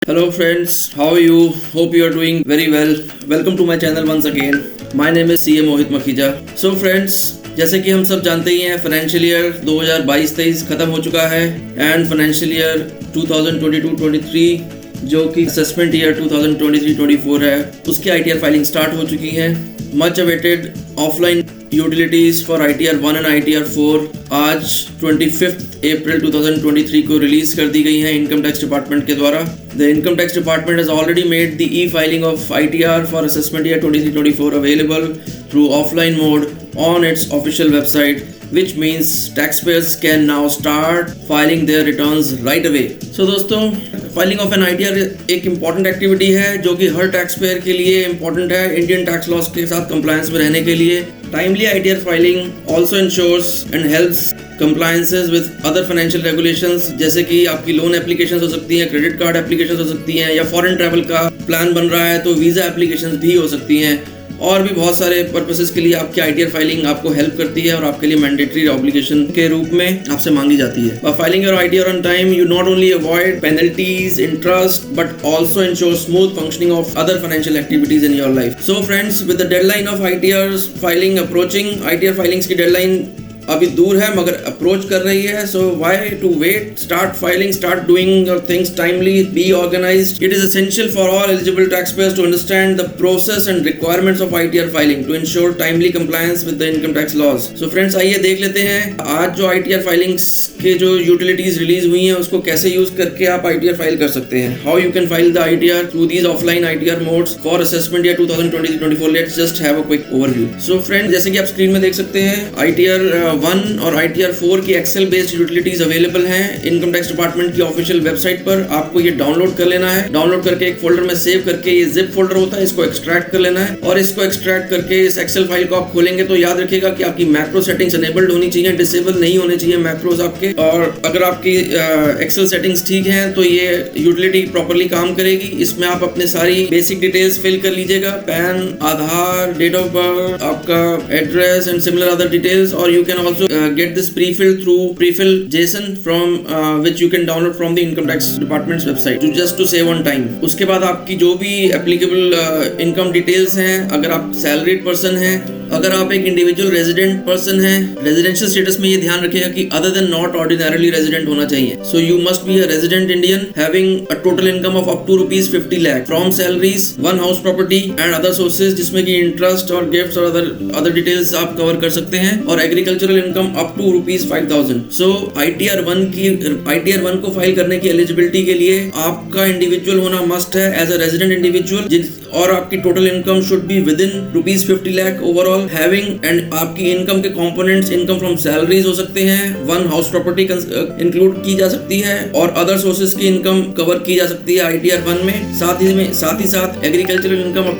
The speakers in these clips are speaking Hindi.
Hello friends, how are you? Hope you are doing very well. Welcome to my channel once again. My name is CA Mohit Makhija. So friends, जैसे कि हम सब जानते ही हैं फाइनेंशियल ईयर 2022-23 खत्म हो चुका है एंड फाइनेंशियल ईयर 2022-23 जो कि असेसमेंट ईयर 2023-24 है उसकी ITR फाइलिंग स्टार्ट हो चुकी है. Much awaited offline utilities for ITR 1 and ITR 4 आज 25 अप्रैल 2023 को रिलीज कर दी गई है इनकम टैक्स डिपार्टमेंट के द्वारा. The income tax department has already made the e-filing of ITR for assessment year 23-24 available through offline mode on its official website, which means taxpayers can now start filing their returns right away. So दोस्तों, फाइलिंग ऑफ एन ITR एक इम्पॉर्टेंट एक्टिविटी है जो कि हर टैक्स पेयर के लिए इम्पॉर्टेंट है इंडियन टैक्स लॉस के साथ कंप्लायंस में रहने के लिए. Timely ITR filing also ensures and helps compliances with other financial regulations जैसे कि आपकी लोन एप्लीकेशंस हो सकती हैं, क्रेडिट कार्ड एप्लीकेशंस हो सकती हैं या फॉरेन ट्रैवल का प्लान बन रहा है तो वीज़ा एप्लीकेशंस भी हो सकती हैं और भी बहुत सारे पर्पसेस के लिए आपकी ITR फाइलिंग आपको हेल्प करती है और आपके लिए मैंडेटरी ऑब्लिगेशन के रूप में आपसे मांगी जाती है. By filing your ITR on time, you not only avoid penalties, interest, but also ensure smooth functioning of other financial activities in your life. So friends, with the deadline of ITR's filing approaching, ITR filings की deadline अभी दूर है मगर अप्रोच कर रही है. So why to wait? Start filing, start doing your things timely, be organised. It is essential for all eligible tax payers to understand the process and requirements of ITR filing to ensure timely compliance with the income tax laws. So friends, आइए देख लेते हैं आज जो ITR फाइलिंग्स के जो यूटिलिटीज रिलीज हुई हैं उसको कैसे यूज करके आप ITR फाइल कर सकते हैं. How you can file the ITR through these offline ITR modes for assessment year 2023-24. Let's just have a quick overview. So friends, जैसे कि आप स्क्रीन में देख सकते हैं ITR 1 और ITR 4 की एक्सेल बेस्ड यूटिलिटीज अवेलेबल हैं इनकम टैक्स डिपार्टमेंट की ऑफिशियल वेबसाइट पर. आपको ये डाउनलोड कर लेना है. डाउनलोड करके एक फोल्डर में सेव करके, ये जिप फोल्डर होता है, इसको एक्सट्रैक्ट कर लेना है और इसको एक्सट्रैक्ट करके इस एक्सेल फाइल को आप खोलेंगे तो याद रखिएगा कि आपकी मैक्रो सेटिंग्स एनेबल्ड होनी चाहिए, डिसेबल नहीं होने चाहिए मैक्रोज आपके. और अगर आपकी एक्सेल सेटिंग्स ठीक हैं तो ये यूटिलिटी प्रॉपर्ली काम करेगी. इसमें आप अपने सारी बेसिक डिटेल्स फिल कर लीजिएगा, PAN, Aadhaar, date of birth, आपका address and similar other details. और you can also get this pre-fill through pre-fill JSON from which you can download from the income tax department's website just to save on time. उसके बाद आपकी जो भी applicable income details हैं, अगर आप salaried person हैं, अगर आप एक इंडिविजुअल रेजिडेंट पर्सन है, रेजिडेंशियल स्टेटस में ये ध्यान रखिएगा कि other than not ordinarily resident होना चाहिए. So you must be a resident Indian having a total income of up to ₹50 lakh from salaries, one house property and other sources जिसमें कि इंटरेस्ट और गिफ्ट्स और अदर डिटेल्स आप कवर कर सकते हैं, और agricultural income up to ₹5,000. So ITR 1 को फाइल करने की एलिजिबिलिटी के लिए आपका इंडिविजुअल होना मस्ट है एज अ रेजिडेंट इंडिविजुअल, और आपकी total income should be with in ₹50 lakh overall having. And आपकी इनकम के कंपोनेंट्स इनकम फ्रॉम सैलरीज हो सकते हैं, वन हाउस प्रॉपर्टी इंक्लूड की जा सकती है और अदर सोर्सेज की इनकम कवर की जा सकती है ITR 1 में. साथ ही एग्रीकल्चरल इनकम अप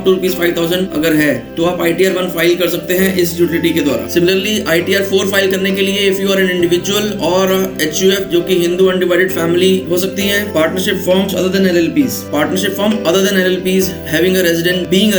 टू ₹5,000 अगर है तो आप ITR 1 फाइल कर सकते हैं इस यूटिलिटी के द्वारा. सिमिलरली ITR 4 फाइल करने के लिए if you are an individual और HUF जो कि हिंदू अनडिवाइडेड फैमिली हो सकती है, partnership forms other than LLPs having a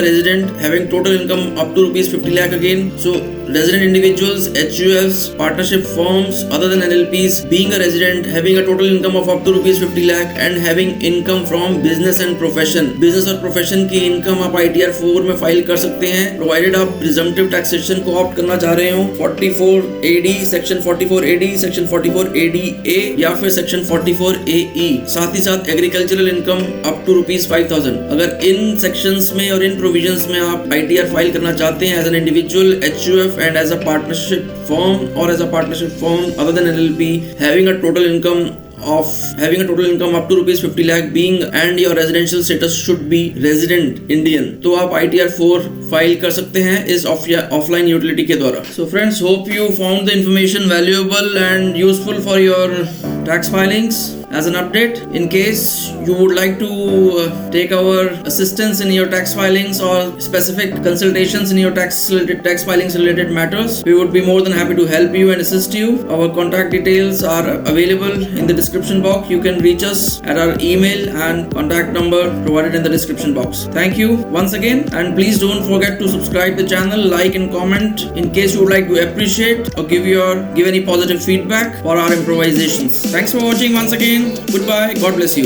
resident having total income up to ₹50 lakh again. So resident individuals, HUFs, partnership firms other than LLPs being a resident having a total income of up to ₹50 lakh and having income from business and profession. Business और profession की income आप ITR 4 में फाइल कर सकते हैं provided आप presumptive taxation को ऑप्ट करना चाह रहे हो 44AD, section 44AD, section 44ADA या फिर सेक्शन 44AE. साथ ही साथ एग्रीकल्चरल इनकम अप टू ₹5,000. अगर इन सेक्शंस में और इन प्रोविजंस में आप ITR फाइल करना चाहते हैं as an individual, HUF and as a partnership firm or as a partnership firm other than LLP having a total income up to ₹50 lakh being and your residential status should be resident Indian, तो आप ITR 4 फाइल कर सकते हैं इस ऑफलाइन यूटिलिटी के द्वारा. So friends, hope you found the information valuable and useful for your tax filings. As an update, in case you would like to take our assistance in your tax filings or specific consultations in your tax filings related matters, we would be more than happy to help you and assist you. Our contact details are available in the description box. You can reach us at our email and contact number provided in the description box. Thank you once again, and please don't forget to subscribe the channel, like and comment in case you would like to appreciate or give any positive feedback for our improvisations. Thanks for watching once again. Watching, goodbye, God bless you.